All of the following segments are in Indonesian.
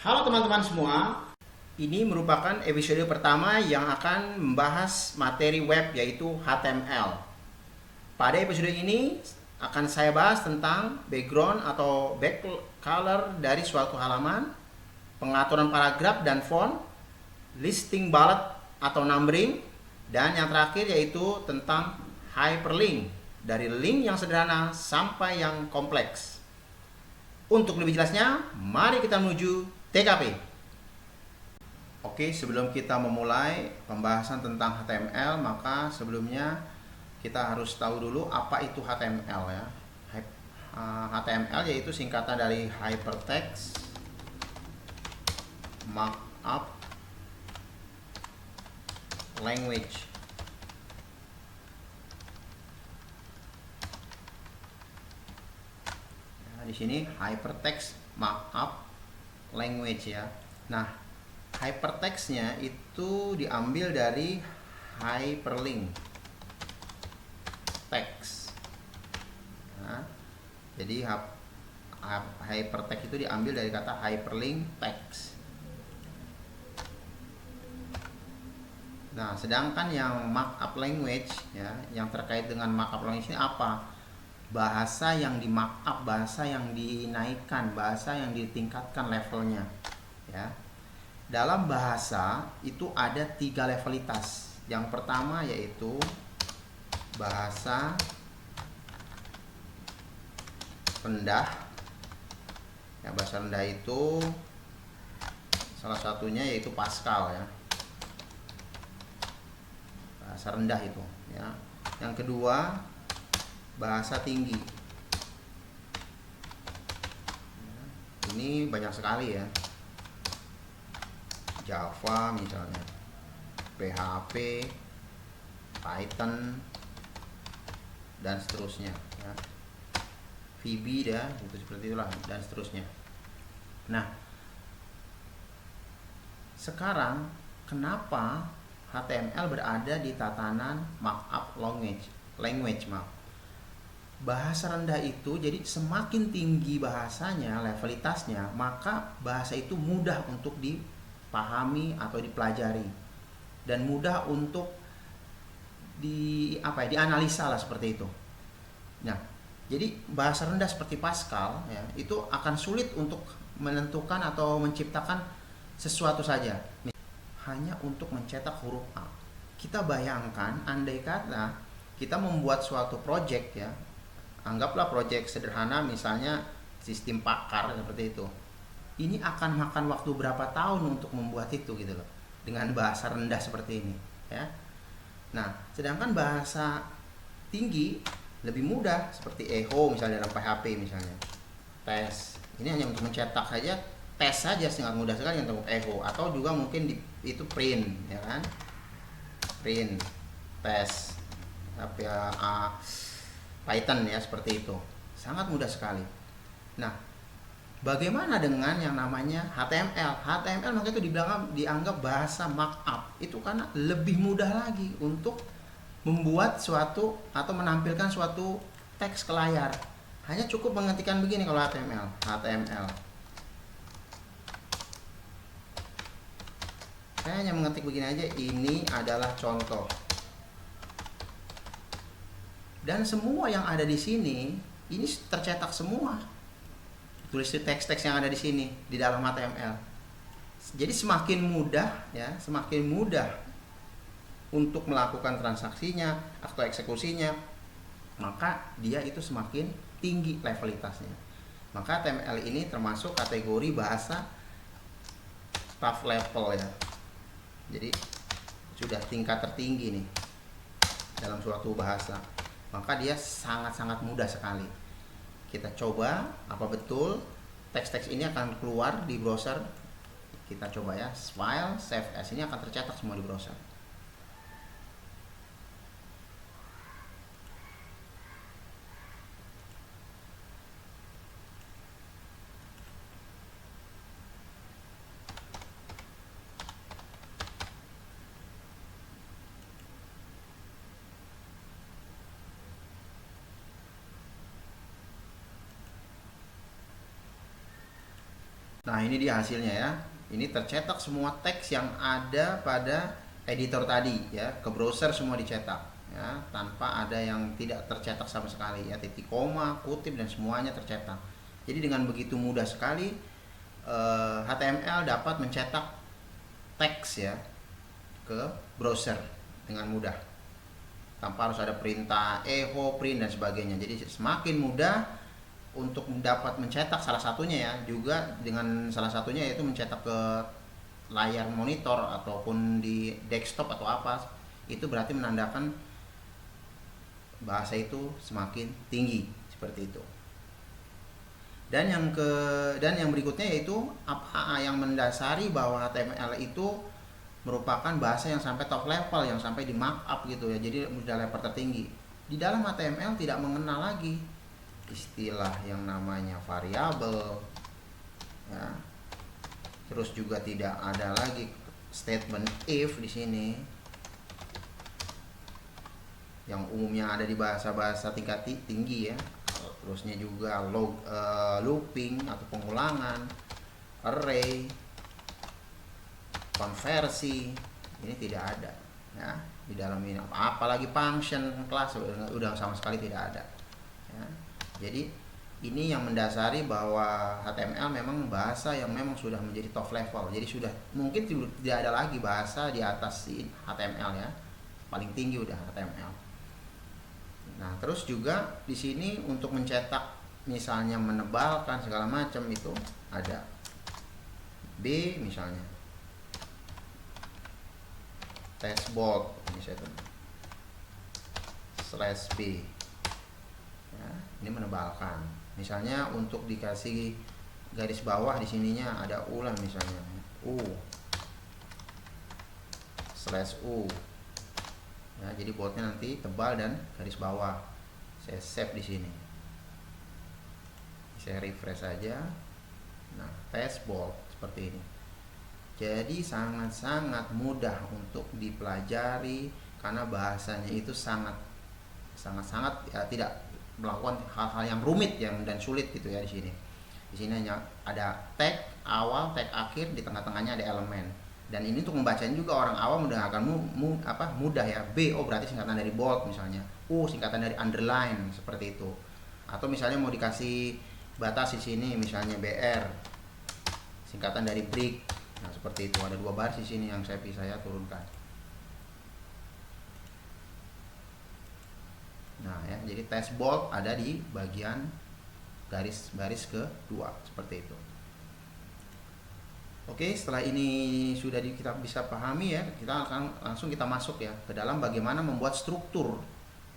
Halo teman-teman semua, ini merupakan episode pertama yang akan membahas materi web yaitu HTML. Pada episode ini akan saya bahas tentang background atau back color dari suatu halaman, pengaturan paragraf dan font, listing bullet atau numbering, dan yang terakhir yaitu tentang hyperlink, dari link yang sederhana sampai yang kompleks. Untuk lebih jelasnya, mari kita menuju TKP. Oke, sebelum kita memulai pembahasan tentang HTML, maka sebelumnya kita harus tahu dulu apa itu HTML ya. HTML yaitu singkatan dari Hypertext Markup Language. Nah, di sini Hypertext Markup Language ya. Nah, hypertextnya itu diambil dari hyperlink text. Nah, jadi hypertext itu diambil dari kata hyperlink text. Nah, sedangkan yang markup language ya, yang terkait dengan markup language ini apa? Bahasa yang di markup, bahasa yang dinaikkan, bahasa yang ditingkatkan levelnya ya. Dalam bahasa itu ada 3 levelitas. Yang pertama yaitu bahasa rendah ya. Bahasa rendah itu salah satunya yaitu Pascal ya, bahasa rendah itu ya. Yang kedua bahasa tinggi. Ini banyak sekali ya, Java misalnya, PHP, Python, dan seterusnya ya. VB ya, itu seperti itulah, dan seterusnya. Nah, sekarang kenapa HTML berada di tatanan markup language maaf. Bahasa rendah itu jadi semakin tinggi bahasanya, levelitasnya, maka bahasa itu mudah untuk dipahami atau dipelajari dan mudah untuk dianalisa lah, seperti itu. Nah, jadi bahasa rendah seperti Pascal ya, itu akan sulit untuk menentukan atau menciptakan sesuatu saja hanya untuk mencetak huruf A. Kita bayangkan andai kata kita membuat suatu project ya, anggaplah project sederhana misalnya sistem pakar seperti itu. Ini akan makan waktu berapa tahun untuk membuat itu gitu loh, dengan bahasa rendah seperti ini ya. Nah, sedangkan bahasa tinggi lebih mudah seperti echo misalnya dalam PHP misalnya. Tes. Ini hanya untuk mencetak saja, tes saja sangat mudah sekali untuk echo, atau juga mungkin itu print ya kan. Print, tes. Tapi Python ya, seperti itu. Sangat mudah sekali. Nah, bagaimana dengan yang namanya HTML? HTML makanya itu dianggap bahasa markup. Itu karena lebih mudah lagi untuk membuat suatu atau menampilkan suatu teks ke layar. Hanya cukup mengetikkan begini kalau HTML. Saya hanya mengetik begini aja, ini adalah contoh. Dan semua yang ada di sini ini tercetak semua. Tulis teks-teks yang ada di sini di dalam HTML. Jadi semakin mudah ya, semakin mudah untuk melakukan transaksinya atau eksekusinya, maka dia itu semakin tinggi levelitasnya. Maka HTML ini termasuk kategori bahasa top level ya. Jadi sudah tingkat tertinggi nih dalam suatu bahasa. Maka dia sangat-sangat mudah sekali. Kita coba apa betul teks-teks ini akan keluar di browser. Kita coba ya, file save as, ini akan tercetak semua di browser. Nah, ini dia hasilnya ya. Ini tercetak semua teks yang ada pada editor tadi ya, ke browser semua dicetak ya, tanpa ada yang tidak tercetak sama sekali ya, titik koma, kutip dan semuanya tercetak. Jadi dengan begitu mudah sekali HTML dapat mencetak teks ya ke browser dengan mudah tanpa harus ada perintah echo, print dan sebagainya. Jadi semakin mudah untuk dapat mencetak, salah satunya ya, juga dengan salah satunya yaitu mencetak ke layar monitor ataupun di desktop atau apa, itu berarti menandakan bahasa itu semakin tinggi seperti itu. Dan yang berikutnya yaitu apa yang mendasari bahwa HTML itu merupakan bahasa yang sampai top level, yang sampai di markup gitu ya, jadi sudah level tertinggi. Di dalam HTML tidak mengenal lagi istilah yang namanya variabel ya. Terus juga tidak ada lagi statement if di sini yang umumnya ada di bahasa-bahasa tingkat tinggi ya. Terusnya juga looping atau pengulangan, array, konversi, ini tidak ada ya di dalam ini. Apalagi function, kelas udah sama sekali tidak ada ya. Jadi ini yang mendasari bahwa HTML memang bahasa yang memang sudah menjadi top level. Jadi sudah mungkin tidak ada lagi bahasa di atas HTML ya, paling tinggi udah HTML. Nah, terus juga di sini untuk mencetak misalnya menebalkan segala macam itu ada B misalnya. Text bold ini saya tulis /B. Ya, ini menebalkan. Misalnya untuk dikasih garis bawah di sininya ada U lah misalnya. U/U. Ya, jadi boldnya nanti tebal dan garis bawah. Saya save di sini. Saya refresh saja. Nah, text bold seperti ini. Jadi sangat-sangat mudah untuk dipelajari karena bahasanya itu sangat ya, tidak melakukan hal-hal yang rumit yang dan sulit gitu ya di sini. Di sini hanya ada tag awal, tag akhir, di tengah-tengahnya ada elemen. Dan ini untuk membacanya juga orang awam udah akan mudah ya. B, oh berarti singkatan dari bold misalnya. U, singkatan dari underline seperti itu. Atau misalnya mau dikasih batas di sini misalnya BR, singkatan dari break. Nah, seperti itu. Ada 2 baris di sini yang saya turunkan. Nah, ya, jadi text bold ada di bagian garis kedua seperti itu. Oke, setelah ini sudah kita bisa pahami ya, kita akan langsung kita masuk ya ke dalam bagaimana membuat struktur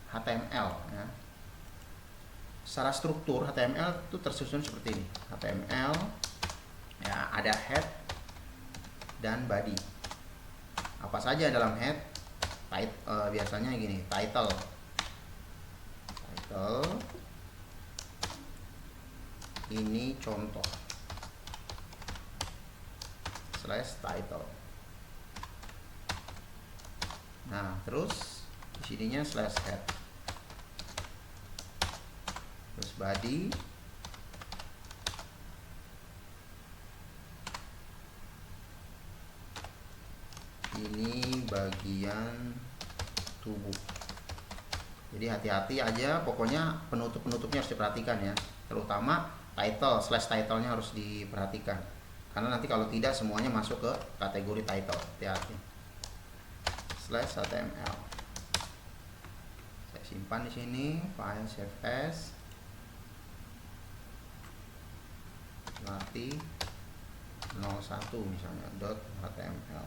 HTML ya. Secara struktur HTML itu tersusun seperti ini. HTML ya, ada head dan body. Apa saja dalam head? Biasanya gini, title, ini contoh, /title. Nah, terus di sininya /head. Terus body, ini bagian tubuh. Jadi hati-hati aja, pokoknya penutupnya harus diperhatikan ya. Terutama /title-nya harus diperhatikan. Karena nanti kalau tidak semuanya masuk ke kategori title. Hati-hati. /html. Saya simpan di sini, file save as. Latih 01 misalnya .html.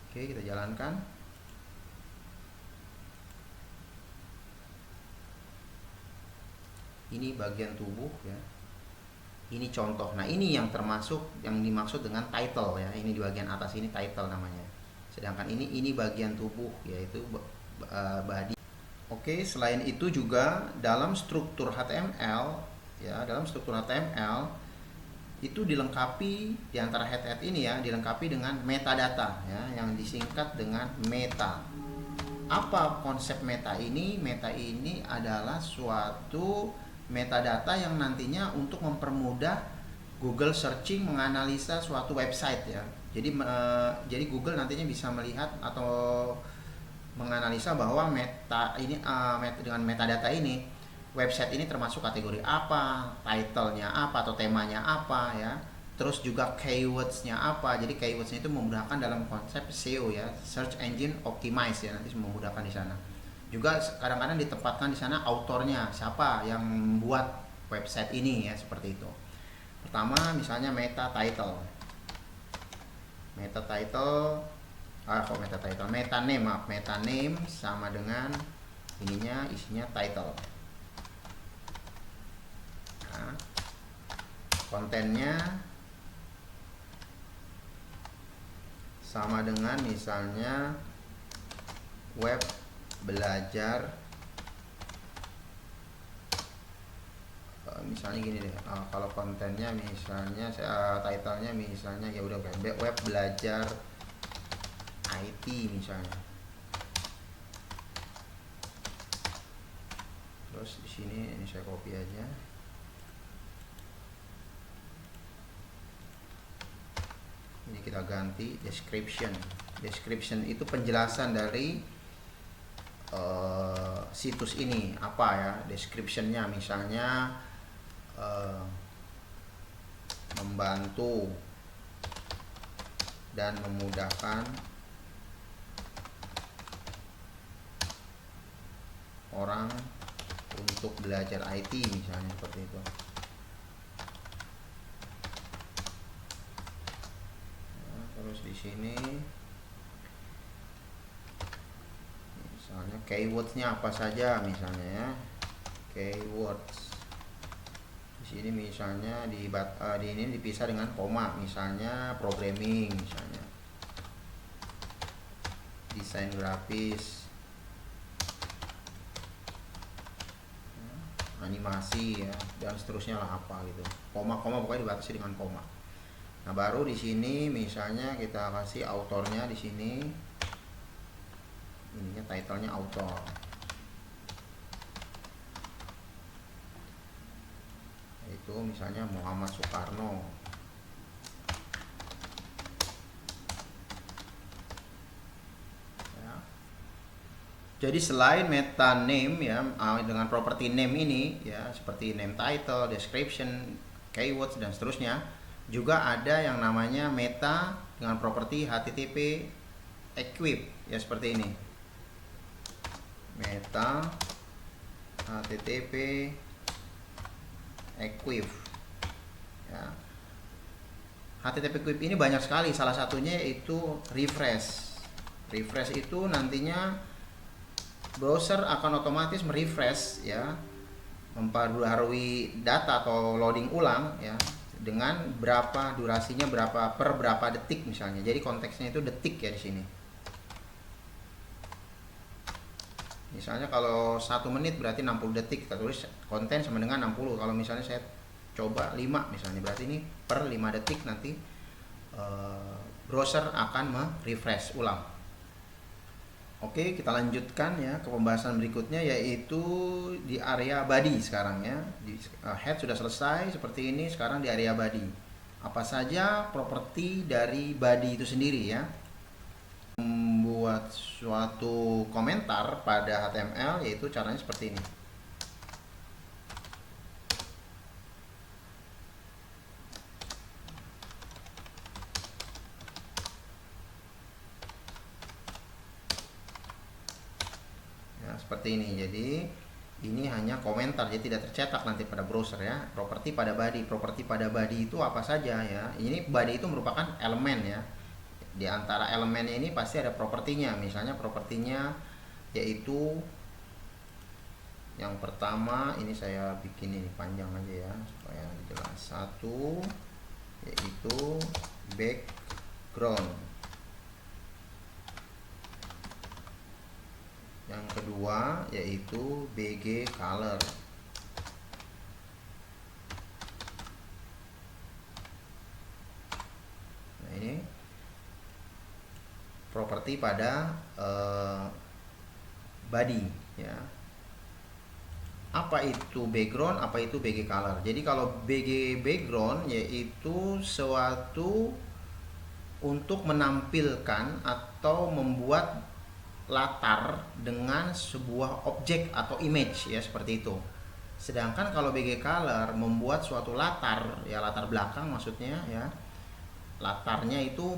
Oke, kita jalankan. Ini bagian tubuh ya. Ini contoh. Nah, ini yang termasuk yang dimaksud dengan title ya. Ini di bagian atas ini title namanya. Sedangkan ini bagian tubuh yaitu body. Oke, selain itu juga dalam struktur HTML ya, itu dilengkapi di antara head ini ya, dilengkapi dengan metadata ya, yang disingkat dengan meta. Apa konsep meta ini? Meta ini adalah suatu metadata yang nantinya untuk mempermudah Google searching menganalisa suatu website ya. Jadi Google nantinya bisa melihat atau menganalisa bahwa dengan metadata ini website ini termasuk kategori apa, title-nya apa atau temanya apa ya. Terus juga keywords-nya apa. Jadi keywords-nya itu memudahkan dalam konsep SEO ya, Search Engine Optimize ya, nanti memudahkan di sana. Juga kadang-kadang ditempatkan di sana autornya, siapa yang membuat website ini ya, seperti itu. Pertama misalnya meta title. Meta title meta name, meta name sama dengan ininya, isinya title. Nah, kontennya sama dengan misalnya web belajar, misalnya gini deh, kalau kontennya misalnya titlenya misalnya ya udah web belajar IT misalnya. Terus di sini ini saya copy aja. Ini kita ganti description. Description itu penjelasan dari situs ini apa ya, descriptionnya misalnya membantu dan memudahkan orang untuk belajar IT misalnya, seperti itu. Nah, terus di sini misalnya keywords-nya apa saja misalnya ya, keywords. Di sini misalnya di ini dipisah dengan koma, misalnya programming misalnya, desain grafis, animasi ya, dan seterusnya lah apa gitu. Koma-koma pokoknya dibatasi dengan koma. Nah, baru di sini misalnya kita kasih autornya di sini. Ininya titlenya autor. Itu misalnya Muhammad Soekarno. Ya. Jadi selain meta name ya, dengan property name ini ya, seperti name title, description, keywords dan seterusnya, juga ada yang namanya meta dengan properti HTTP equip ya, seperti ini. Meta HTTP equip ya. HTTP equip ini banyak sekali, salah satunya yaitu refresh. Refresh itu nantinya browser akan otomatis merefresh ya, memperbarui data atau loading ulang ya, dengan berapa durasinya, berapa detik misalnya. Jadi konteksnya itu detik ya di sini. Misalnya kalau 1 menit berarti 60 detik, kita tulis konten sama dengan 60. Kalau misalnya saya coba 5 misalnya, berarti ini per 5 detik nanti browser akan merefresh ulang. Oke, kita lanjutkan ya ke pembahasan berikutnya, yaitu di area body sekarang ya. Di head sudah selesai seperti ini, sekarang di area body. Apa saja properti dari body itu sendiri ya. Membuat suatu komentar pada HTML, yaitu caranya seperti ini. Ya, seperti ini. Jadi ini hanya komentar, jadi tidak tercetak nanti pada browser ya. Properti pada body. Properti pada body itu apa saja ya. Ini body itu merupakan elemen ya. Di antara elemennya ini pasti ada propertinya. Misalnya propertinya yaitu yang pertama, ini saya bikin ini panjang aja ya supaya jelas. 1 yaitu background. Yang kedua yaitu BG color. Nah, ini properti pada body ya. Apa itu background, apa itu BG color? Jadi kalau BG background yaitu suatu untuk menampilkan atau membuat latar dengan sebuah objek atau image ya, seperti itu. Sedangkan kalau BG color membuat suatu latar ya, latar belakang maksudnya ya, latarnya itu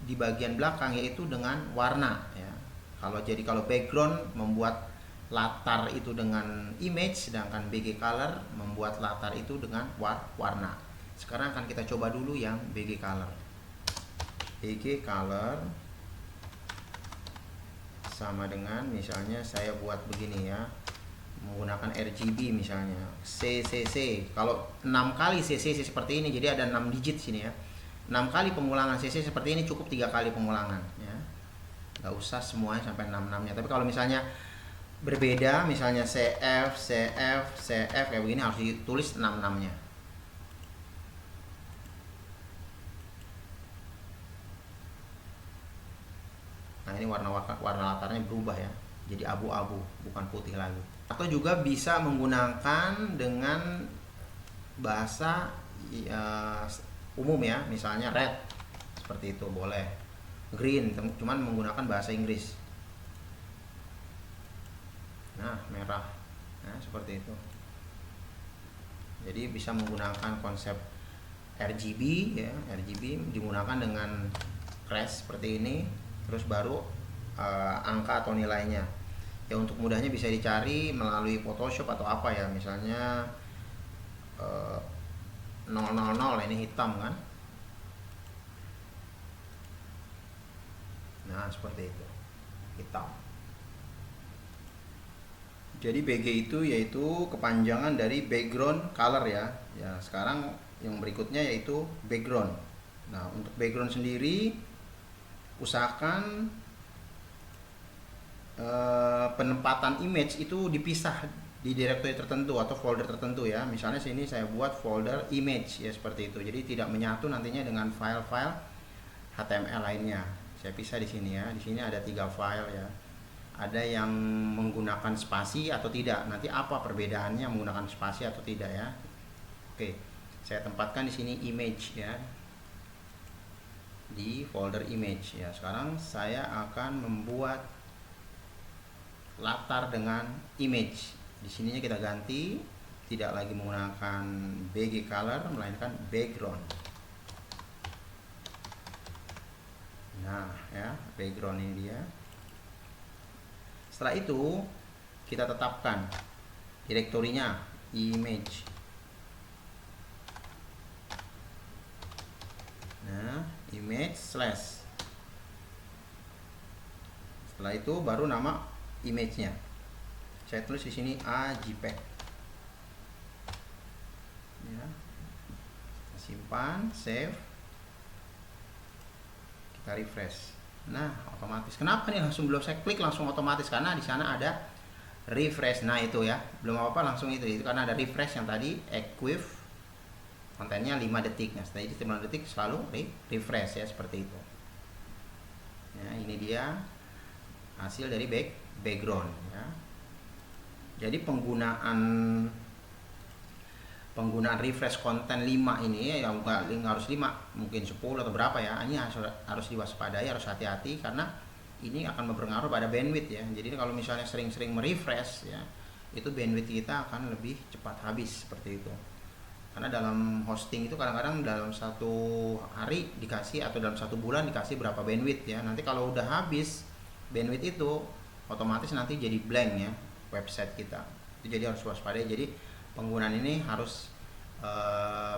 di bagian belakang yaitu dengan warna ya. Kalau background membuat latar itu dengan image, sedangkan BG color membuat latar itu dengan warna. Sekarang akan kita coba dulu yang BG color. BG color sama dengan misalnya saya buat begini ya, menggunakan RGB misalnya CCC. Kalau 6 kali CCC seperti ini, jadi ada 6 digit sini ya, 6 kali pengulangan CC seperti ini, cukup 3 kali pengulangan ya, nggak usah semuanya sampai 6 nya. Tapi kalau misalnya berbeda, misalnya CF kayak begini, harus ditulis 6 nya. Nah ini warna latarnya berubah ya, jadi abu-abu, bukan putih lagi. Atau juga bisa menggunakan dengan bahasa umum ya, misalnya red, seperti itu boleh. Green, cuman menggunakan bahasa Inggris. Nah merah, nah seperti itu. Jadi bisa menggunakan konsep RGB ya, RGB digunakan dengan crash seperti ini, terus baru angka atau nilainya ya. Untuk mudahnya bisa dicari melalui Photoshop atau apa ya, misalnya 000, ini hitam kan. Nah seperti itu, hitam. Jadi BG itu yaitu kepanjangan dari background color ya. Ya sekarang yang berikutnya yaitu background. Nah untuk background sendiri usahakan penempatan image itu dipisah di directory tertentu atau folder tertentu ya. Misalnya sini saya buat folder image ya, seperti itu. Jadi tidak menyatu nantinya dengan file-file HTML lainnya. Saya pisah di sini ya. Di sini ada 3 file ya. Ada yang menggunakan spasi atau tidak. Nanti apa perbedaannya menggunakan spasi atau tidak ya. Oke, saya tempatkan di sini image ya, di folder image ya. Sekarang saya akan membuat latar dengan image. Di sininya kita ganti, tidak lagi menggunakan BG color melainkan background. Nah ya, background ini dia. Setelah itu kita tetapkan direktorinya image. Nah image slash, setelah itu baru nama image-nya. Saya tulis di sini AJPEG. Ya. Simpan, save. Kita refresh. Nah, otomatis. Kenapa nih langsung belum saya klik langsung otomatis? Karena di sana ada refresh. Nah, itu ya. Belum apa-apa langsung itu karena ada refresh yang tadi equip kontennya 5 detik. Nah, setelah itu 5 detik selalu refresh ya, seperti itu. Ya, ini dia hasil dari background ya. Jadi penggunaan refresh konten 5 ini ya, nggak harus 5, mungkin 10 atau berapa ya. Ini harus diwaspadai, harus hati-hati karena ini akan berpengaruh pada bandwidth ya. Jadi kalau misalnya sering-sering merefresh ya, itu bandwidth kita akan lebih cepat habis, seperti itu. Karena dalam hosting itu kadang-kadang dalam 1 hari dikasih atau dalam 1 bulan dikasih berapa bandwidth ya. Nanti kalau udah habis bandwidth itu otomatis nanti jadi blank ya website kita. Itu jadi harus waspadai. Jadi penggunaan ini harus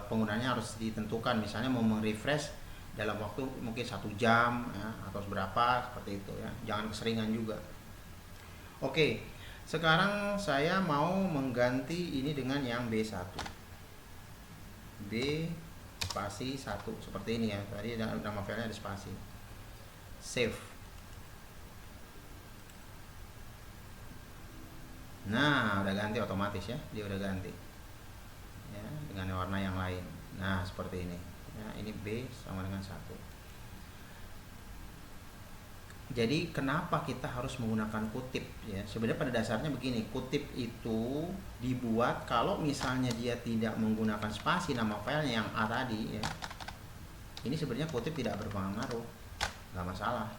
penggunaannya harus ditentukan. Misalnya mau merefresh dalam waktu mungkin 1 jam ya, atau berapa, seperti itu ya. Jangan keseringan juga. Oke, sekarang saya mau mengganti ini dengan yang B1. B spasi 1 seperti ini ya. Tadi nama filenya ada spasi. Save. Nah, udah ganti otomatis ya. Dia udah ganti. Ya, dengan warna yang lain. Nah, seperti ini. Ya, ini B sama dengan 1. Jadi kenapa kita harus menggunakan kutip ya? Sebenarnya pada dasarnya begini, kutip itu dibuat kalau misalnya dia tidak menggunakan spasi nama filenya yang A tadi ya. Ini sebenarnya kutip tidak berpengaruh, nggak masalah.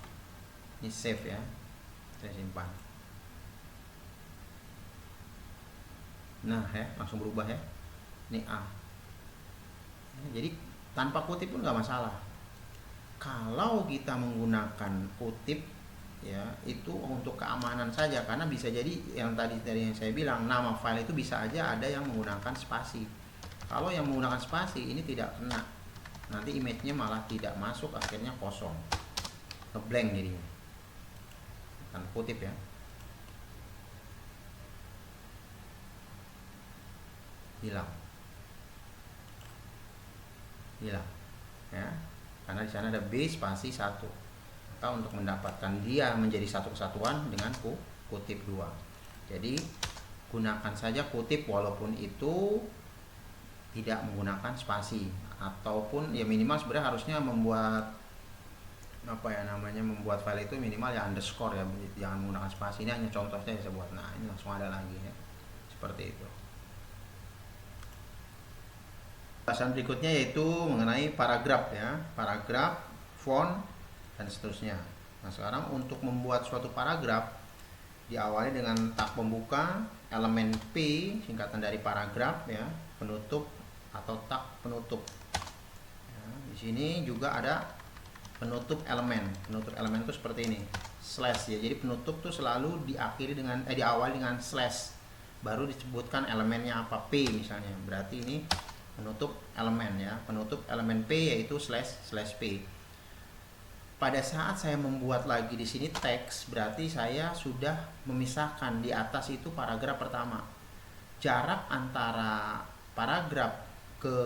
Ini save ya, saya simpan. Nah ya, langsung berubah ya. Ini A. Jadi tanpa kutip pun nggak masalah. Kalau kita menggunakan kutip ya, itu untuk keamanan saja, karena bisa jadi yang tadi yang saya bilang, nama file itu bisa aja ada yang menggunakan spasi. Kalau yang menggunakan spasi ini tidak kena, nanti image-nya malah tidak masuk, akhirnya kosong, ngeblank jadinya. Tanpa kutip ya. Hilang ya, karena di sana ada B spasi 1. Maka untuk mendapatkan dia menjadi satu kesatuan dengan kutip 2. Jadi gunakan saja kutip walaupun itu tidak menggunakan spasi, ataupun ya minimal sebenarnya harusnya membuat membuat file itu minimal ya underscore ya, jangan menggunakan spasi. Ini hanya contoh saja saya buat. Nah, ini langsung ada lagi ya. Seperti itu. Bahasan berikutnya yaitu mengenai paragraf ya, paragraf, font, dan seterusnya. Nah, sekarang untuk membuat suatu paragraf diawali dengan tag pembuka, elemen P singkatan dari paragraf ya, penutup atau tag penutup. Ya, di sini juga ada penutup elemen. Penutup elemen itu seperti ini, slash ya. Jadi penutup tuh selalu diawali dengan slash, baru disebutkan elemennya apa, P misalnya. Berarti ini penutup elemen ya, penutup elemen P yaitu slash P. Pada saat saya membuat lagi di sini teks, berarti saya sudah memisahkan di atas itu paragraf pertama. Jarak antara paragraf ke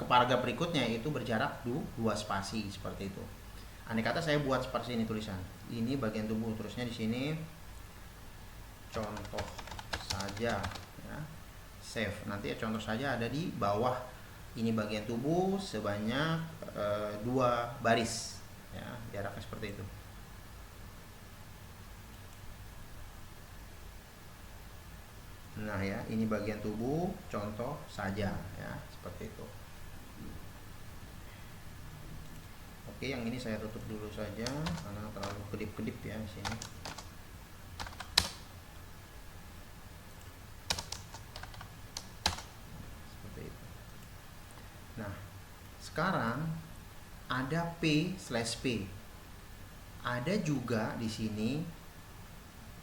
paragraf berikutnya itu berjarak 2 spasi seperti itu. Andai kata saya buat seperti ini tulisan. Ini bagian tubuh, terusnya di sini contoh saja ya. Save. Nanti ya contoh saja ada di bawah ini bagian tubuh sebanyak 2 baris ya, jaraknya seperti itu. Nah ya, ini bagian tubuh contoh saja ya, seperti itu. Oke, yang ini saya tutup dulu saja karena terlalu kedip-kedip ya di sini. Nah, sekarang ada P/P. Ada juga di sini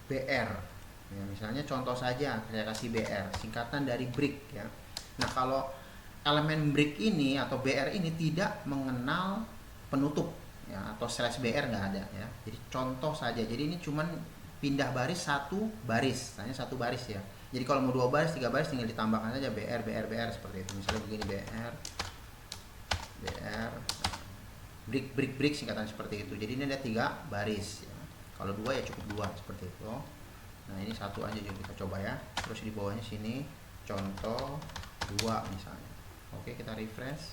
BR. Ya, misalnya contoh saja saya kasih BR, singkatan dari break ya. Nah, kalau elemen break ini atau BR ini tidak mengenal penutup ya, atau /BR nggak ada ya. Jadi contoh saja. Jadi ini cuman pindah baris satu baris, hanya satu baris ya. Jadi kalau mau 2 baris, 3 baris tinggal ditambahkan saja BR seperti itu. Misalnya begini, BR break singkatan seperti itu. Jadi ini ada 3 baris ya. Kalau 2 ya cukup 2 seperti itu. Nah, ini satu aja jadi kita coba ya. Terus di bawahnya sini contoh 2 misalnya. Oke, kita refresh.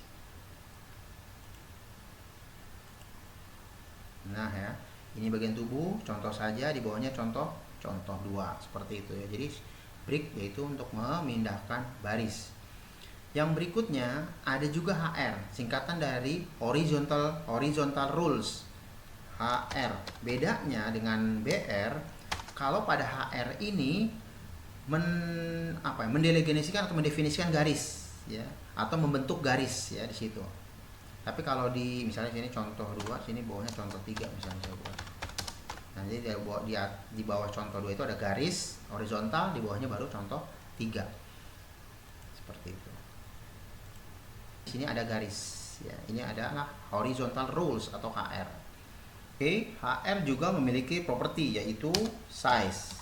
Nah ya, ini bagian tubuh contoh saja, di bawahnya contoh 2 seperti itu ya. Jadi break yaitu untuk memindahkan baris. Yang berikutnya ada juga HR, singkatan dari horizontal rules. HR bedanya dengan BR, kalau pada HR ini mendeleginasikan atau mendefinisikan garis ya, atau membentuk garis ya di situ. Tapi kalau di misalnya sini contoh 2, sini bawahnya contoh 3 misalnya saya buat. Nah, jadi di bawah contoh 2 itu ada garis horizontal, di bawahnya baru contoh 3. Seperti itu. Di sini ada garis ya. Ini adalah horizontal rules atau HR. Oke, HR juga memiliki properti yaitu size.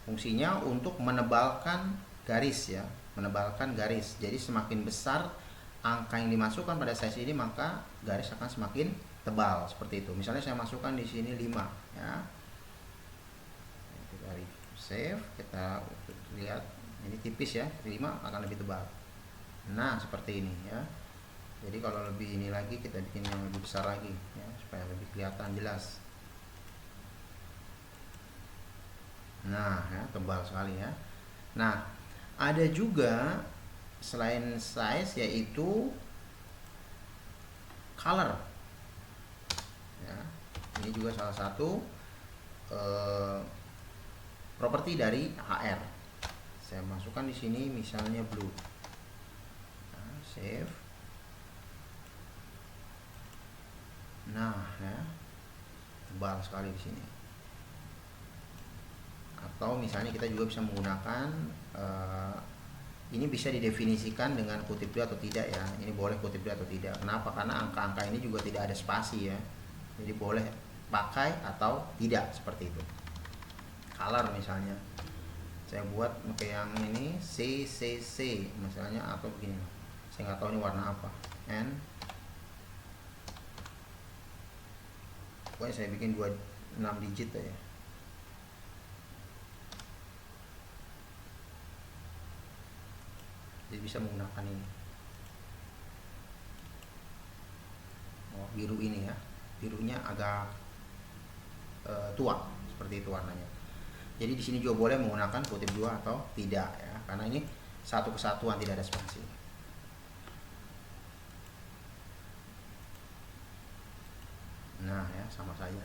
Fungsinya untuk menebalkan garis ya, menebalkan garis. Jadi semakin besar angka yang dimasukkan pada size ini, maka garis akan semakin tebal seperti itu. Misalnya saya masukkan di sini 5 ya. Kita save, kita lihat ini tipis ya, 5 akan lebih tebal. Nah, seperti ini ya. Jadi kalau lebih ini lagi kita bikin yang lebih besar lagi ya, supaya lebih kelihatan jelas. Nah ya, tebal sekali ya. Nah ada juga selain size yaitu color ya. Ini juga salah satu properti dari HR. Saya masukkan di sini misalnya blue. Nah, save. Nah ya, tebal sekali di sini. Atau misalnya kita juga bisa menggunakan ini bisa didefinisikan dengan kutip dua atau tidak ya. Ini boleh kutip dua atau tidak. Kenapa? Karena angka-angka ini juga tidak ada spasi ya. Jadi boleh pakai atau tidak seperti itu. Color misalnya, saya buat pakai yang ini CCC misalnya, atau begini. Saya nggak tahu ini warna apa. N. Pokoknya saya bikin 6 digit ya. Jadi bisa menggunakan ini. Oh, biru ini ya. Birunya agak tua, seperti itu warnanya. Jadi di sini juga boleh menggunakan kutip dua atau tidak ya, karena ini satu kesatuan, tidak ada spasi. Nah ya, sama saja.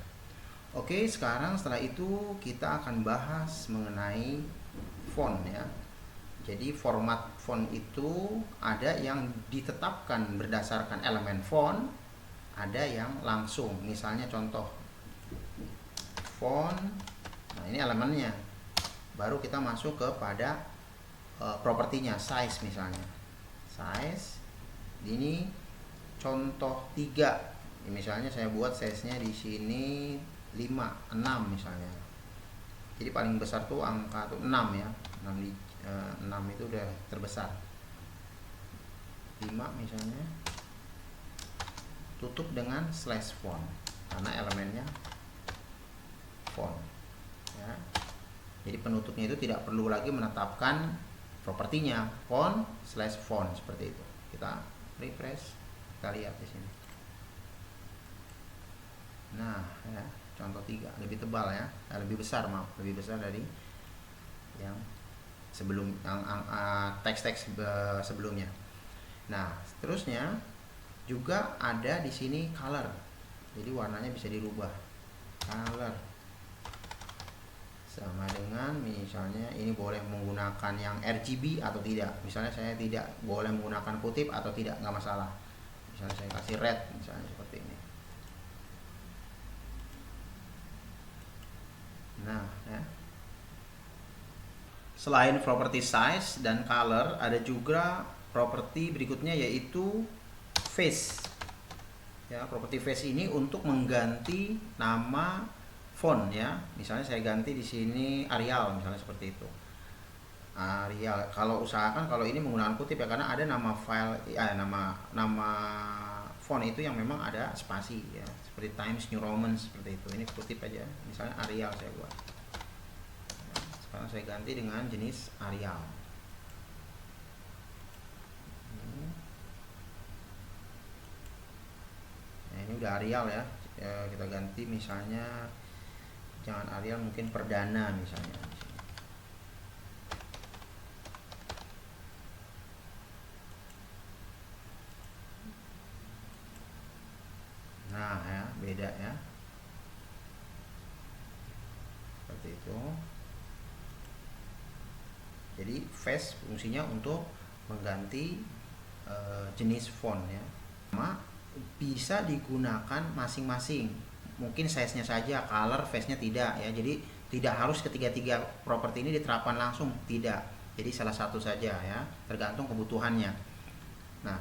Oke, sekarang setelah itu kita akan bahas mengenai font ya. Jadi format font itu ada yang ditetapkan berdasarkan elemen font, ada yang langsung. Misalnya contoh font, nah ini elemennya. Baru kita masuk kepada propertinya, size misalnya. Size ini contoh 3. Misalnya saya buat size-nya di sini 5, 6 misalnya. Jadi paling besar tuh angka tuh 6 ya. 6 itu udah terbesar. 5 misalnya. Tutup dengan slash font karena elemennya font ya. Jadi penutupnya itu tidak perlu lagi menetapkan propertinya font slash font seperti itu. Kita refresh, kita lihat di sini. Nah ya, contoh 3 lebih tebal ya, lebih besar, maaf, lebih besar dari yang sebelum yang teks-teks sebelumnya. Nah seterusnya juga ada di sini color. Jadi warnanya bisa dirubah. Color sama dengan misalnya ini boleh menggunakan yang RGB atau tidak. Misalnya saya tidak boleh menggunakan kutip atau tidak, nggak masalah. Misalnya saya kasih red misalnya seperti ini. Nah ya. Selain property size dan color, ada juga properti berikutnya yaitu face. Ya, properti face ini untuk mengganti nama font ya. Misalnya saya ganti di sini Arial misalnya seperti itu. Arial. Kalau usahakan kalau ini menggunakan kutip ya, karena ada nama file nama font itu yang memang ada spasi ya. Seperti Times New Roman seperti itu. Ini kutip aja. Misalnya Arial saya buat. Ya, sekarang saya ganti dengan jenis Arial. Nah, ini udah Arial ya. Kita ganti misalnya jangan Arial, mungkin Perdana misalnya. Nah ya, beda ya. Seperti itu. Jadi face fungsinya untuk mengganti jenis font ya. Bisa digunakan masing-masing. Mungkin size-nya saja, color, face-nya tidak ya. Jadi tidak harus ketiga-tiga properti ini diterapkan langsung, tidak. Jadi salah satu saja ya, tergantung kebutuhannya. Nah,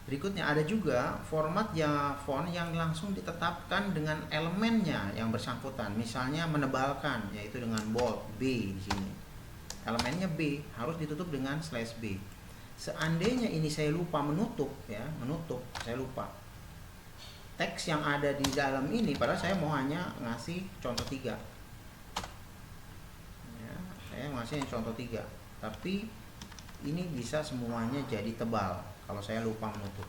berikutnya ada juga format ya font yang langsung ditetapkan dengan elemennya yang bersangkutan. Misalnya menebalkan, yaitu dengan bold B di sini. Elemennya B harus ditutup dengan slash B. Seandainya ini saya lupa menutup ya, saya lupa teks yang ada di dalam ini, padahal saya mau hanya ngasih contoh 3 ya, saya ngasih contoh 3, tapi ini bisa semuanya jadi tebal kalau saya lupa menutup.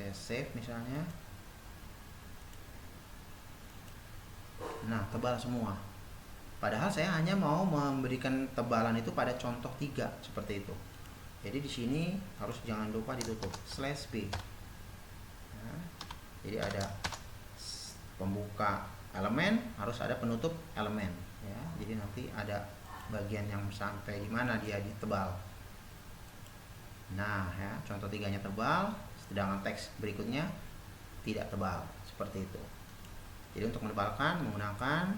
saya save misalnya. Nah, tebal semua. Padahal saya hanya mau memberikan tebalan itu pada contoh 3 seperti itu. Jadi di sini harus jangan lupa ditutup /b. Nah, jadi ada pembuka elemen, harus ada penutup elemen ya. Jadi nanti ada bagian yang sampai di mana dia ditebal. Nah, ya, contoh 3-nya tebal, sedangkan teks berikutnya tidak tebal, seperti itu. Jadi untuk menebalkan menggunakan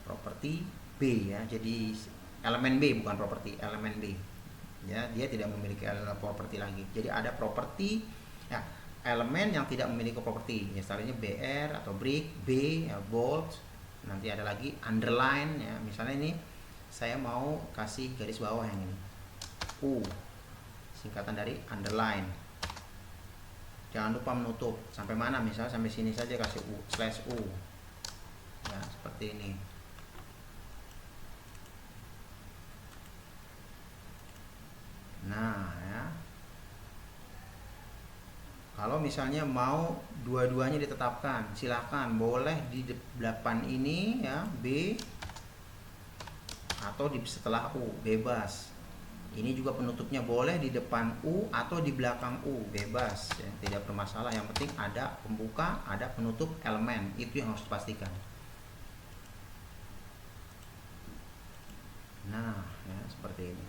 properti B ya. Jadi elemen B, bukan properti, elemen B. Ya, dia tidak memiliki properti lagi. Jadi ada properti ya, elemen yang tidak memiliki properti. Misalnya BR atau brick, B ya, bold. Nanti ada lagi underline ya. Misalnya ini saya mau kasih garis bawah yang ini. U. Singkatan dari underline. Jangan lupa menutup. Sampai mana? Misalnya sampai sini saja kasih U, /U. Ya, seperti ini. Nah, ya. Kalau misalnya mau dua-duanya ditetapkan, silakan boleh di depan ini ya, B, atau di setelah U, bebas. Ini juga penutupnya boleh di depan U atau di belakang U, bebas ya, tidak bermasalah. Yang penting ada pembuka, ada penutup elemen, itu yang harus dipastikan. Nah, ya, seperti ini.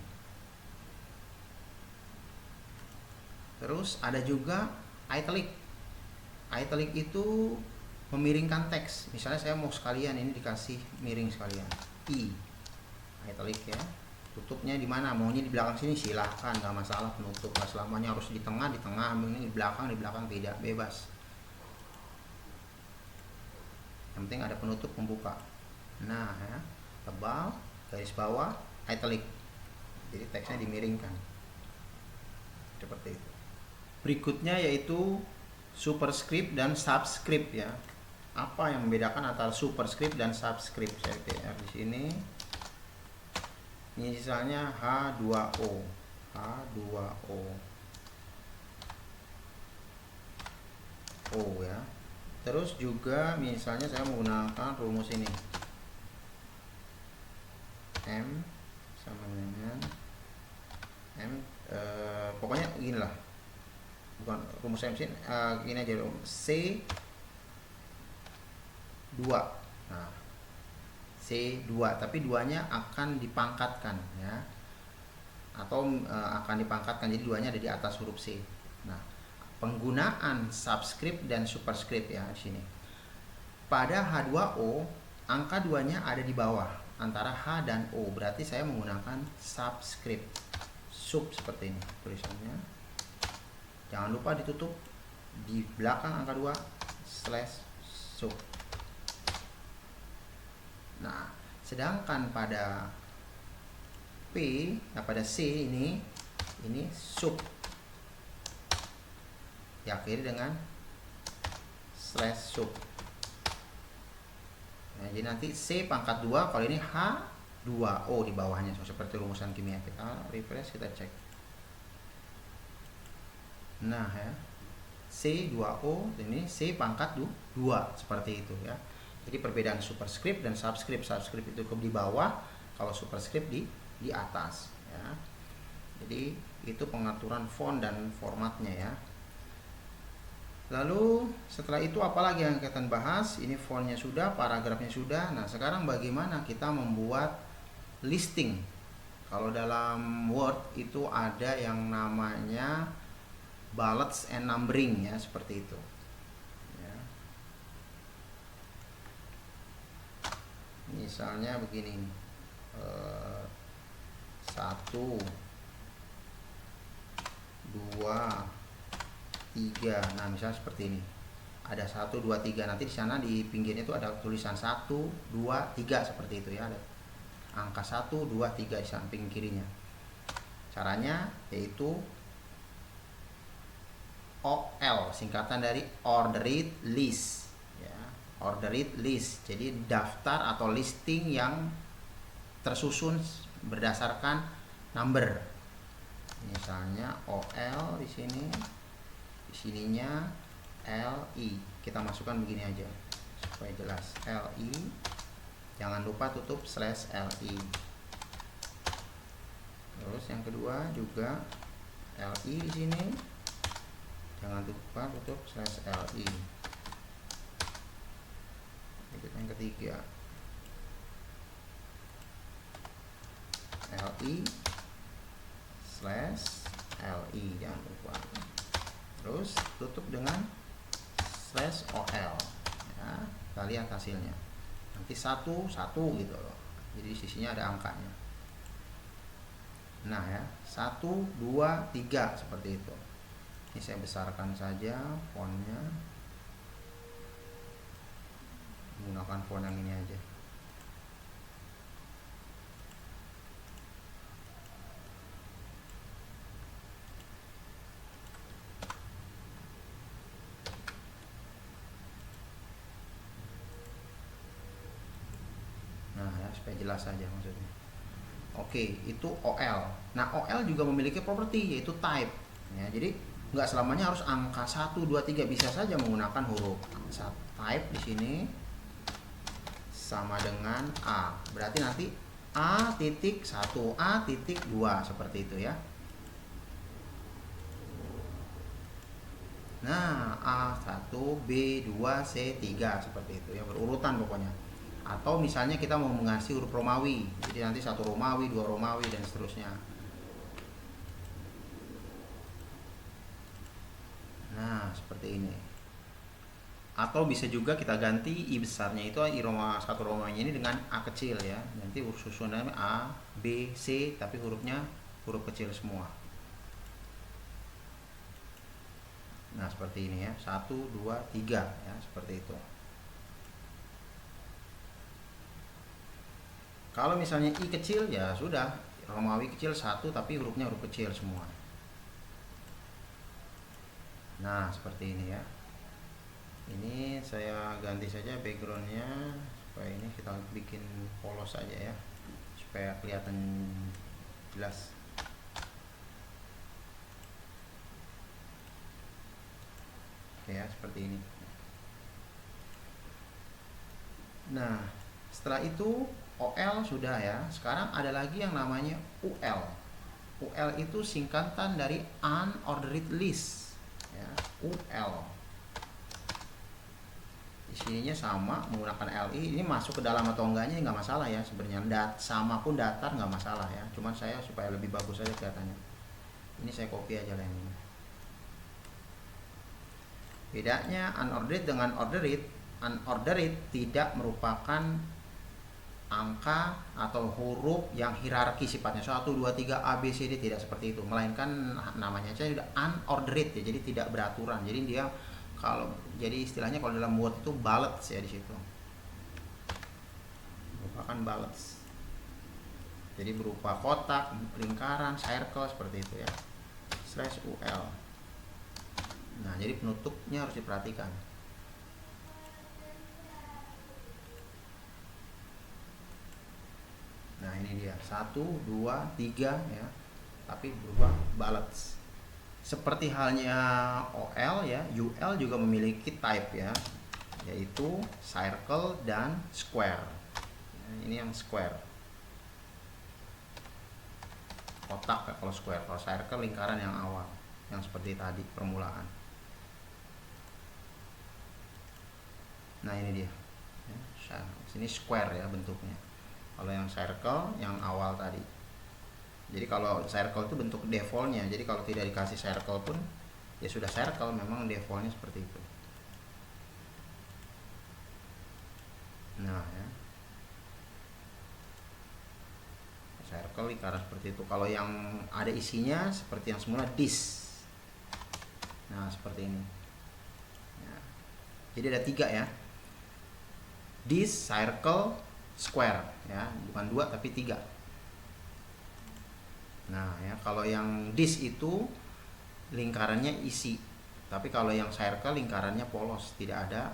Terus ada juga italic. Italic itu memiringkan teks. Misalnya saya mau sekalian ini dikasih miring sekalian. I. Italic ya. Tutupnya di mana? Maunya di belakang sini silahkan, nggak masalah penutup. Nggak selamanya harus di tengah, ini di belakang tidak, bebas. Yang penting ada penutup pembuka. Nah, ya, tebal, garis bawah, italic. Jadi teksnya dimiringkan. Seperti itu. Berikutnya yaitu superscript dan subscript ya. Apa yang membedakan antara superscript dan subscript? Saya PR di sini. Ini misalnya H2O. H2O. O ya. Terus juga misalnya saya menggunakan rumus ini. M sama dengan M, pokoknya gini lah. Bukan rumus M sini, gini aja, C2. Nah, C2, tapi 2-nya akan dipangkatkan ya. Atau akan dipangkatkan, jadi 2-nya ada di atas huruf C. Nah, penggunaan subscript dan superscript ya di sini. Pada H2O, angka 2-nya ada di bawah antara H dan O. Berarti saya menggunakan subscript. Sub seperti ini tulisannya. Jangan lupa ditutup di belakang angka 2 /sub. Nah, sedangkan pada P, pada C ini sub. Diakhiri dengan /sub. Nah, jadi nanti C pangkat 2, kalau ini H2O di bawahnya, seperti rumusan kimia. Kita refresh, kita cek. Nah, ya. C2O, ini C pangkat 2, seperti itu ya. Jadi perbedaan superscript dan subscript. Subscript itu di bawah, kalau superscript di atas ya. Jadi itu pengaturan font dan formatnya ya. Lalu setelah itu apalagi yang kita bahas? Ini fontnya sudah, paragrafnya sudah. Nah, sekarang bagaimana kita membuat listing? Kalau dalam Word itu ada yang namanya bullets and numbering ya, seperti itu. Ya. Misalnya begini, 1, 2, 3. Nah, misalnya seperti ini. Ada 1, 2, 3. Nanti di sana di pinggirnya itu ada tulisan 1, 2, 3 seperti itu ya. Ada angka 1, 2, 3 di samping kirinya. Caranya yaitu OL, singkatan dari ordered list ya. Ordered list. Jadi daftar atau listing yang tersusun berdasarkan number. Misalnya OL di sini, di sininya LI. Kita masukkan begini aja supaya jelas. LI, jangan lupa tutup /LI. Terus yang kedua juga LI di sini, jangan lupa tutup /LI. Yang ketiga LI /LI, jangan lupa. Terus tutup dengan /OL ya, kita lihat hasilnya nanti 1 gitu loh, jadi sisinya ada angkanya. Nah ya, 1 2 3 seperti itu. Ini saya besarkan saja fontnya, menggunakan font yang ini aja. Nah ya, supaya jelas saja maksudnya. Oke, itu OL. Nah, OL juga memiliki properti yaitu type. Ya, jadi nggak selamanya harus angka 1 2 3, bisa saja menggunakan huruf. Type di sini sama dengan A. Berarti nanti A.1, A.2 seperti itu ya. Nah, A1, B2, C3 seperti itu ya, berurutan pokoknya. Atau misalnya kita mau mengasih huruf Romawi, jadi nanti 1 Romawi, 2 Romawi dan seterusnya. Nah, seperti ini. Atau bisa juga kita ganti I besarnya itu, I Roma 1 Romanya ini dengan A kecil ya. Nanti susunannya A, B, C, tapi hurufnya huruf kecil semua. Nah, seperti ini ya. 1 2 3 ya, seperti itu. Kalau misalnya I kecil ya sudah, Romawi kecil 1 tapi hurufnya huruf kecil semua. Nah, seperti ini ya. Ini saya ganti saja backgroundnya supaya ini kita bikin polos saja ya, supaya kelihatan jelas. Oke ya, seperti ini. Nah, setelah itu OL sudah ya. Sekarang ada lagi yang namanya UL. UL itu singkatan dari unordered list ya, UL. Di sininya sama menggunakan LI. Ini masuk ke dalam atau enggaknya nggak masalah ya sebenarnya. Sama pun datar nggak masalah ya. Cuman saya supaya lebih bagus aja kelihatannya. Ini saya copy aja lah ini. Bedanya unordered dengan ordered. Unordered tidak merupakan angka atau huruf yang hierarki sifatnya 1 2 3 A B C D, tidak seperti itu, melainkan namanya saja sudah unordered ya, jadi tidak beraturan. Jadi dia kalau jadi istilahnya kalau dalam Word itu bullets ya, di situ merupakan bullets, jadi berupa kotak, lingkaran, circle seperti itu ya, /UL. Nah, jadi penutupnya harus diperhatikan. Nah, ini dia 1 2 3 ya, tapi berupa bullets. Seperti halnya OL ya, UL juga memiliki type ya, yaitu circle dan square. Ini yang square, kotak ya kalau square. Kalau circle lingkaran yang awal, yang seperti tadi permulaan. Nah, ini dia. Sini square ya bentuknya. Kalau yang circle yang awal tadi. Jadi kalau circle itu bentuk defaultnya. Jadi kalau tidak dikasih circle pun ya sudah circle, memang defaultnya seperti itu. Nah ya, circle lingkaran seperti itu. Kalau yang ada isinya seperti yang semula this. Nah, seperti ini ya. Jadi ada 3 ya, this, circle, square ya, bukan 2 tapi 3. Nah ya, kalau yang this itu lingkarannya isi, tapi kalau yang circle lingkarannya polos, tidak ada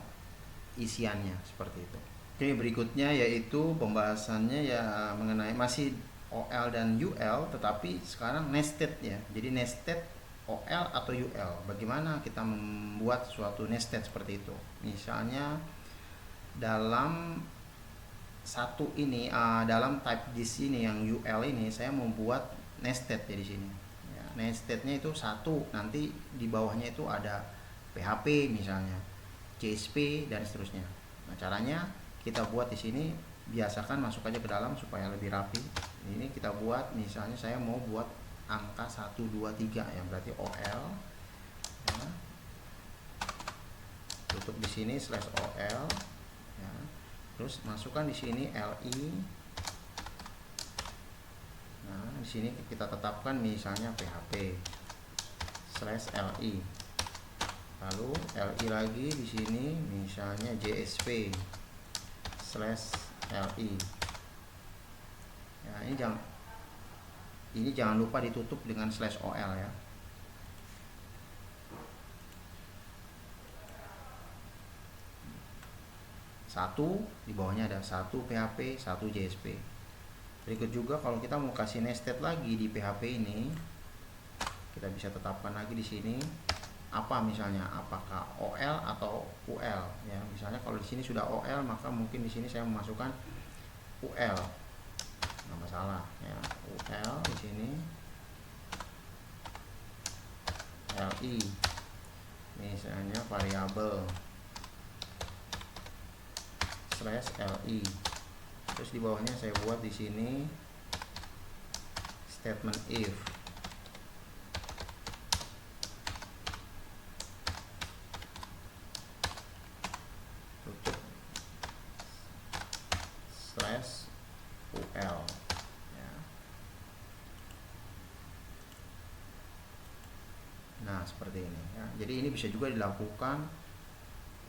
isiannya, seperti itu. Oke, berikutnya yaitu pembahasannya ya mengenai masih OL dan UL, tetapi sekarang nested ya. Jadi nested OL atau UL. Bagaimana kita membuat suatu nested seperti itu? Misalnya dalam satu ini, dalam type disk ini yang UL ini, saya membuat nested ya di sini. Ya, nestednya itu satu, nanti di bawahnya itu ada PHP misalnya, JSP dan seterusnya. Nah, caranya kita buat di sini, biasakan masuk aja ke dalam supaya lebih rapi. Ini kita buat, misalnya saya mau buat angka 1 2 3 ya, berarti OL ya. Tutup di sini /OL ya. Terus masukkan di sini LI. Nah, di sini kita tetapkan misalnya PHP /LI. Lalu LI lagi di sini misalnya JSP /LI. Ya, ini jangan lupa ditutup dengan /OL ya. Satu, di bawahnya ada satu PHP, satu JSP. Berikut juga kalau kita mau kasih nested lagi di PHP ini, kita bisa tetapkan lagi di sini apa misalnya, apakah OL atau UL ya. Misalnya kalau di sini sudah OL, maka mungkin di sini saya memasukkan UL. Nggak masalah ya, UL di sini, LI misalnya variabel /LI. Terus di bawahnya saya buat di sini statement if. Tutup /UL ya. Nah, seperti ini ya. Jadi ini bisa juga dilakukan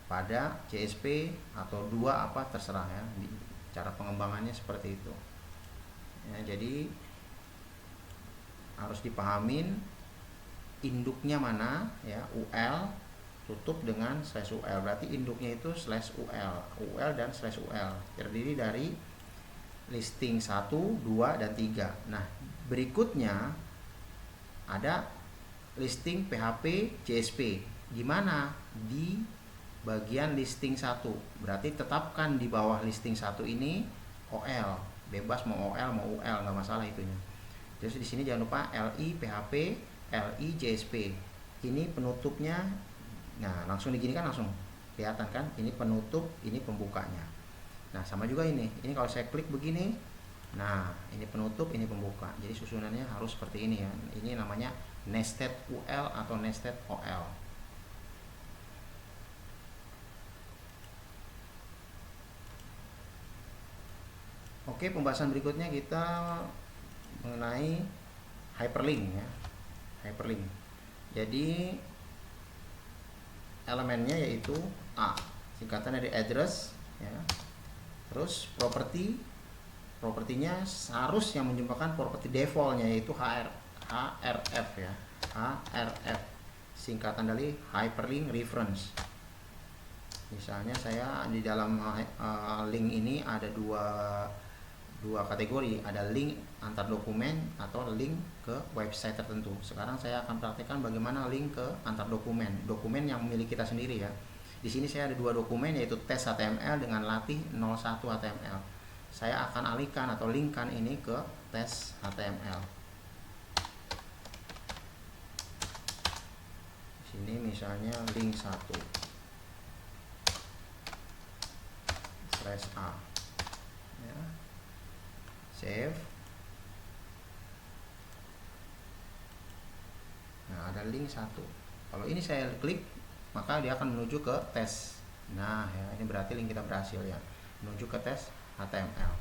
pada JSP atau dua, apa terserah ya. Cara pengembangannya seperti itu ya. Jadi harus dipahamin induknya mana ya, UL, tutup dengan /UL, berarti induknya itu /UL dan /UL, terdiri dari listing 1, 2, dan 3. Nah, berikutnya ada listing PHP JSP. Gimana? Di bagian listing 1, berarti tetapkan di bawah listing 1 ini OL, bebas mau OL mau UL, nggak masalah itunya. Terus di sini jangan lupa LI PHP, LI JSP. Ini penutupnya. Nah, langsung digini kan langsung kelihatan kan, ini penutup, ini pembukanya. Nah, sama juga ini kalau saya klik begini, nah ini penutup, ini pembuka. Jadi susunannya harus seperti ini ya. Ini namanya nested UL atau nested OL. Oke, pembahasan berikutnya kita mengenai hyperlink ya. Hyperlink. Jadi elemennya yaitu A, singkatan dari address ya. Terus propertinya harus yang menjumlahkan properti defaultnya yaitu href ya. href singkatan dari hyperlink reference. Misalnya saya di dalam link ini ada dua kategori, ada link antar dokumen atau link ke website tertentu. Sekarang saya akan praktekkan bagaimana link ke antar dokumen yang milik kita sendiri ya. Di sini saya ada dua dokumen, yaitu tes HTML dengan latih 01 HTML. Saya akan alihkan atau linkkan ini ke tes HTML. Di sini misalnya link 1 /A ya. Save. Nah, ada link 1. Kalau ini saya klik, maka dia akan menuju ke tes. Nah ya, ini berarti link kita berhasil ya, menuju ke tes HTML.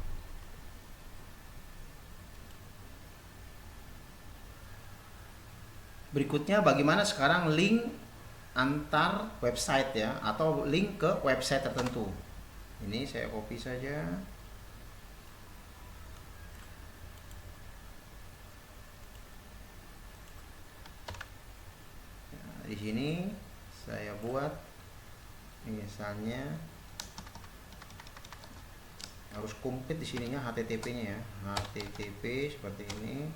Berikutnya bagaimana sekarang link antar website ya, atau link ke website tertentu. Ini saya copy saja. Nah, di sini saya buat misalnya harus komplit di sininya HTTP-nya ya. HTTP seperti ini.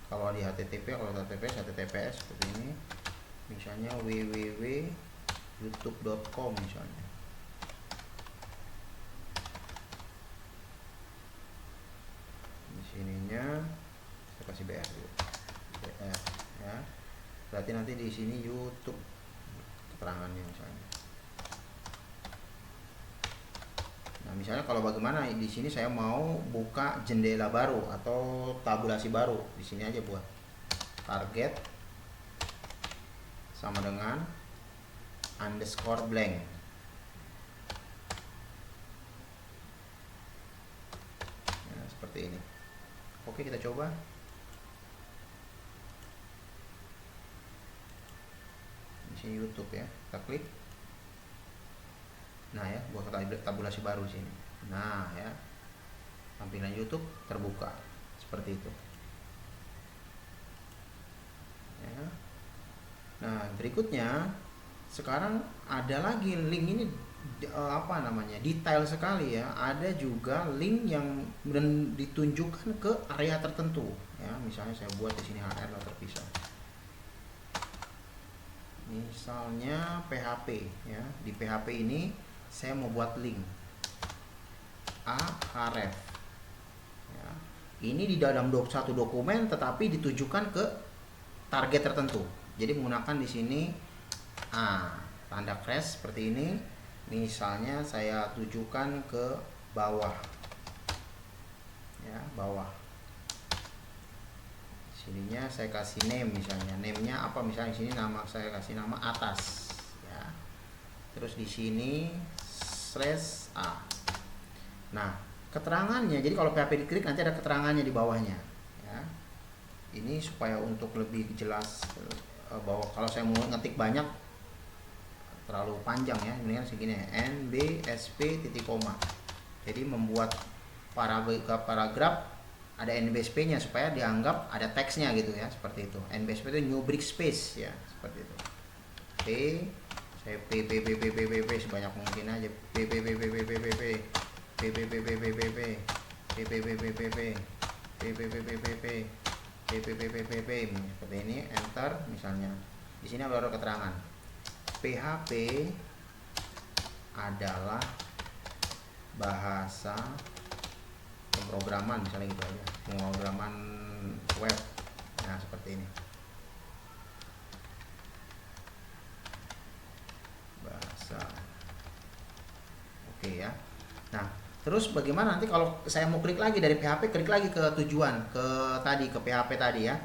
Kalau di HTTP, kalau HTTPS seperti ini. Misalnya www.youtube.com misalnya. Di sininya saya kasih BR dulu. BR ya. Berarti nanti di sini YouTube keterangannya misalnya. Nah, misalnya kalau bagaimana di sini saya mau buka jendela baru atau tabulasi baru, di sini aja buat target sama dengan underscore blank. Nah, seperti ini. Oke, kita coba. Di sini YouTube ya, kita klik. Nah ya, buat tabulasi baru di sini. Nah ya, tampilan YouTube terbuka seperti itu. Ya. Nah berikutnya, sekarang ada lagi link ini apa namanya, detail sekali ya. Ada juga link yang ditunjukkan ke area tertentu. Ya, misalnya saya buat di sini HR terpisah. Misalnya PHP ya, di PHP ini saya mau buat link Ahref ya. Ini di dalam satu dokumen tetapi ditujukan ke target tertentu. Jadi menggunakan di sini tanda crash seperti ini. Misalnya saya tujukan ke bawah ya, bawah. Sininya saya kasih name, misalnya name-nya apa, misalnya di sini nama saya kasih nama atas ya. Terus di sini /a. Nah, keterangannya, jadi kalau PHP diklik nanti ada keterangannya di bawahnya ya. Ini supaya untuk lebih jelas bahwa kalau saya mau ngetik banyak terlalu panjang ya, mendingan segini ya, NBSP titik koma. Jadi membuat paragraf ada NBSP-nya supaya dianggap ada teksnya gitu ya, seperti itu. NBSP itu new break space ya, seperti itu. Oke. Saya p sebanyak mungkin aja, p seperti ini, enter. Misalnya di sini ada keterangan PHP adalah bahasa pemrograman, misalnya gitu aja, pemrograman web. Nah seperti ini. Oke ya. Nah, terus bagaimana nanti kalau saya mau klik lagi dari PHP, klik lagi ke tujuan, ke PHP tadi ya.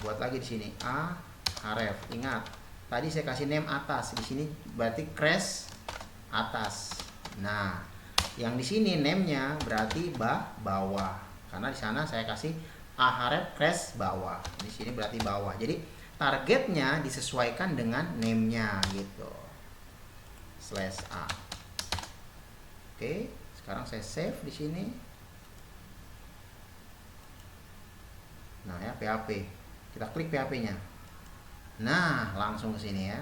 Buat lagi di sini Ahref. Ingat, tadi saya kasih name atas, di sini berarti crash atas. Nah, yang di sini name-nya berarti bawah. Karena di sana saya kasih Ahref crash bawah. Di sini berarti bawah. Jadi targetnya disesuaikan dengan name-nya gitu. /a. Oke, sekarang saya save di sini. Nah ya, PHP. Kita klik PHP-nya. Nah, langsung ke sini ya.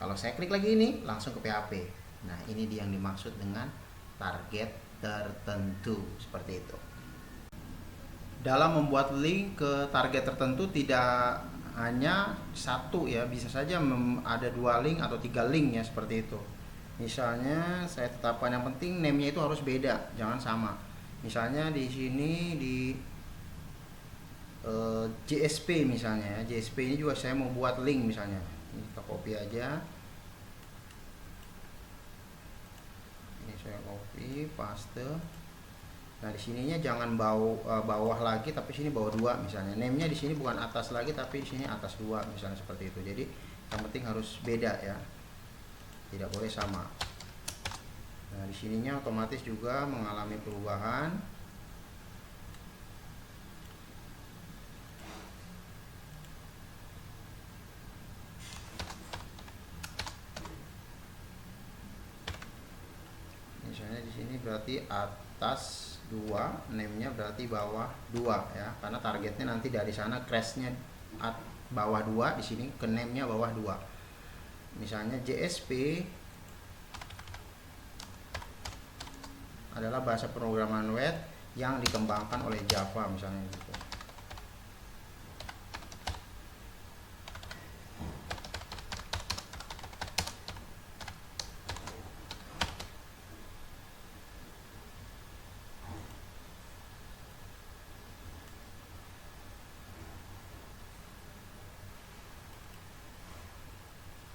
Kalau saya klik lagi ini, langsung ke PHP. Nah, ini dia yang dimaksud dengan target tertentu, seperti itu. Dalam membuat link ke target tertentu tidak hanya satu ya, bisa saja ada 2 link atau 3 link ya, seperti itu. Misalnya saya tetapkan, yang penting name-nya itu harus beda, jangan sama. Misalnya di sini di JSP misalnya ya, JSP ini juga saya mau buat link misalnya. Ini kita copy aja. Ini saya copy, paste. Nah di sininya jangan bawah lagi, tapi sini bawah 2 misalnya. Name-nya di sini bukan atas lagi, tapi di sini atas 2 misalnya, seperti itu. Jadi yang penting harus beda ya, tidak boleh sama. Nah di sininya otomatis juga mengalami perubahan. Misalnya di sini berarti atas 2, name-nya berarti bawah 2 ya, karena targetnya nanti dari sana crash-nya bawah 2, di sini ke name-nya bawah 2. Misalnya JSP adalah bahasa pemrograman web yang dikembangkan oleh Java misalnya gitu.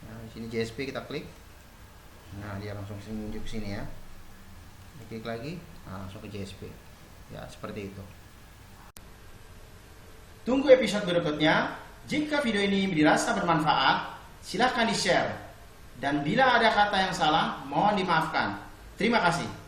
Nah, di sini JSP kita klik. Nah, dia langsung menunjuk ke sini ya. Klik lagi, nah, langsung ke JSP. Ya, seperti itu. Tunggu episode berikutnya. Jika video ini dirasa bermanfaat, silahkan di-share. Dan bila ada kata yang salah, mohon dimaafkan. Terima kasih.